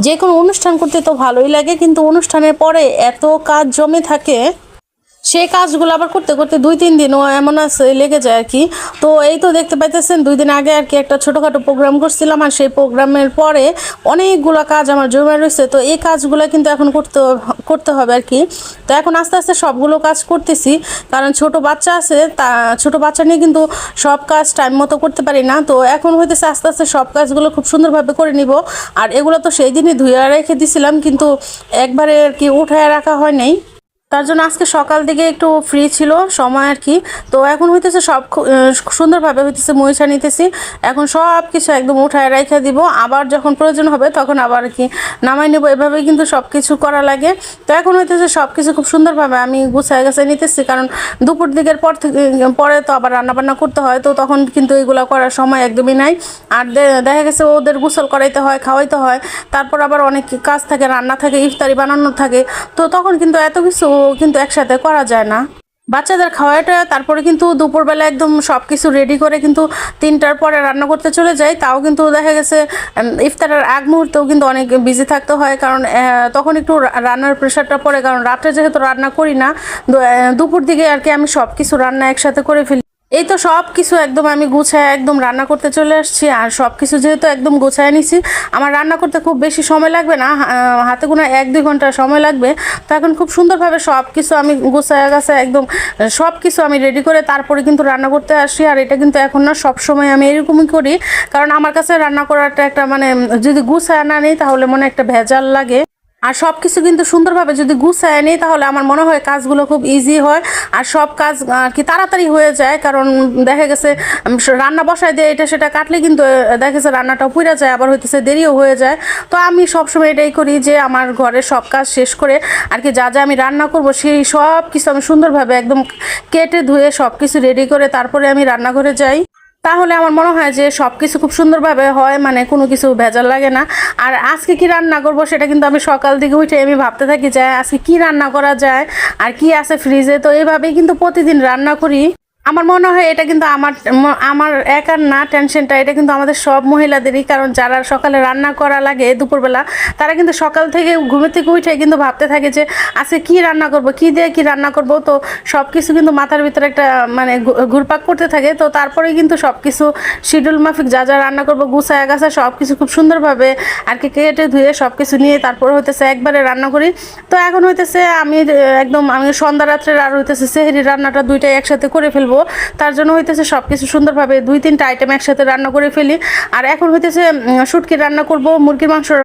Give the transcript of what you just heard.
যে কোনো অনুষ্ঠান করতে তো ভালোই লাগে, কিন্তু অনুষ্ঠানের পরে এত কাজ জমে থাকে, সেই কাজগুলো আবার করতে করতে 2-3 দিনও এমন আছে লেগে যায় আর কি। তো এই তো দেখতে পাইতেছেন 2 দিন আগে আর কি একটা ছোটোখাটো প্রোগ্রাম করছিলাম, আর সেই প্রোগ্রামের পরে অনেকগুলো কাজ আমার জমে রয়েছে। তো এই কাজগুলো কিন্তু এখন করতে হবে আর কি। তো এখন আস্তে আস্তে সবগুলো কাজ করতেছি, কারণ ছোট বাচ্চা আছে, তা ছোট বাচ্চা নিয়ে কিন্তু সব কাজ টাইম মতো করতে পারি না। তো এখন হইতেছে আস্তে আস্তে সব কাজগুলো খুব সুন্দরভাবে করে নিব। আর এগুলো তো সেই দিনই ধুয়ে রেখে দিছিলাম, কিন্তু একবারে আর কি উঠায় রাখা হয় নাই, তার জন্য আজকে সকাল দিকে একটু ফ্রি ছিল সময় আর কি। তো এখন হইতেছে সব সুন্দরভাবে হইতেছে মুছা নিতেছি। এখন সব কিছু একদম উঠায় রেখে দিব, আবার যখন প্রয়োজন হবে তখন আবার আর কি নামাই নেব। এভাবেই কিন্তু সব কিছু করা লাগে। তো এখন হইতেছে সব কিছু খুব সুন্দরভাবে আমি গুছায় গাছায় নিতেছি, কারণ দুপুর দিকের পরে তো আবার রান্নাবান্না করতে হয়, তো তখন কিন্তু এগুলো করার সময় একদমই নাই। আর দেখা গেছে ওদের গোসল করাইতে হয়, খাওয়াইতে হয়, তারপর আবার অনেক কাজ থাকে, রান্না থাকে, ইফতারি বানানো থাকে। তো তখন কিন্তু এত কিছু কিন্তু একসাথে করা যায় না। বাচ্চাদের খাওয়াটা তারপরে কিন্তু দুপুরবেলা একদম সব কিছু রেডি করে কিন্তু 3টার পরে রান্না করতে চলে যাই। তাও কিন্তু দেখা গেছে ইফতারের আগ মুহূর্তেও কিন্তু অনেক বিজি থাকতে হয়, কারণ তখন একটু রান্নার প্রেশারটা পড়ে, কারণ রাত্রে যেহেতু রান্না করি না, দুপুর দিকে আর কি আমি সব কিছু রান্না একসাথে করে ফেলি। এই তো সব কিছু একদম আমি গুছায় একদম রান্না করতে চলে আসছি। আর সব কিছু যেহেতু একদম গুছায় নিছি, আমার রান্না করতে খুব বেশি সময় লাগবে না, হাতে গোনা 1-2 ঘন্টা সময় লাগবে। তো এখন খুব সুন্দরভাবে সব কিছু আমি গুছায় গাছায় একদম সব কিছু আমি রেডি করে তারপরে কিন্তু রান্না করতে আসি। আর এটা কিন্তু এখন না সব সময় আমি এরকমই করি, কারণ আমার কাছে রান্না করাটা একটা মানে যদি গুছায় না নিই তাহলে মনে একটা ভেজাল লাগে। আর সব কিছু কিন্তু সুন্দরভাবে যদি গুছায় নিই তাহলে আমার মনে হয় কাজগুলো খুব ইজি হয়, আর সব কাজ আর কি তাড়াতাড়ি হয়ে যায়। কারণ দেখা গেছে রান্না বসায় দিয়ে এটা সেটা কাটলে কিন্তু দেখা গেছে রান্নাটাও পুড়ে যায়, আবার হইতেছে দেরিও হয়ে যায়। তো আমি সবসময় এটাই করি যে আমার ঘরের সব কাজ শেষ করে আর কি যা যা আমি রান্না করব সেই সব কিছু আমি সুন্দরভাবে একদম কেটে ধুয়ে সব কিছু রেডি করে তারপরে আমি রান্নাঘরে যাই। তাহলে আমার মনে হয় যে সব কিছু খুব সুন্দরভাবে হয়, মানে কোনো কিছু ভেজাল লাগে না। আর আজকে কি রান্না করব সেটা কিন্তু আমি সকাল দিকে উঠে আমি ভাবতে থাকি যে আজকে কি রান্না করা যায় আর কি আছে ফ্রিজে। তো এইভাবেই কিন্তু প্রতিদিন রান্না করি। আমার মনে হয় এটা কিন্তু আমার একার না টেনশনটা, এটা কিন্তু আমাদের সব মহিলাদেরই, কারণ যারা সকালে রান্না করা লাগে দুপুরবেলা তারা কিন্তু সকাল থেকে ঘুমের থেকে উঠে কিন্তু ভাবতে থাকে যে আজকে কি রান্না করব, কি দিয়ে কি রান্না করব। তো সব কিছু কিন্তু মাথার ভিতরে একটা মানে ঘুরপাক করতে থাকে। তো তারপরে কিন্তু সব কিছু শিডিউল মাফিক যা যা রান্না করব গুছায় গাছা সব কিছু খুব সুন্দরভাবে আর কি কেটে ধুয়ে সব কিছু নিয়ে তারপরে হইতেছে একবারে রান্না করি। তো এখন হইতেছে আমি একদম আমি সন্ধ্যা রাত্রের আর হইতেছে সেহরি রান্নাটা দুইটাই একসাথে করে ফেলবো। তার জন্য হইতেছে সবকিছু সুন্দরভাবে 2-3টা আইটেম একসাথে রান্না করে ফেলি। আর এখন হইতেছে শুটকি রান্না করব, মুরগির মাংস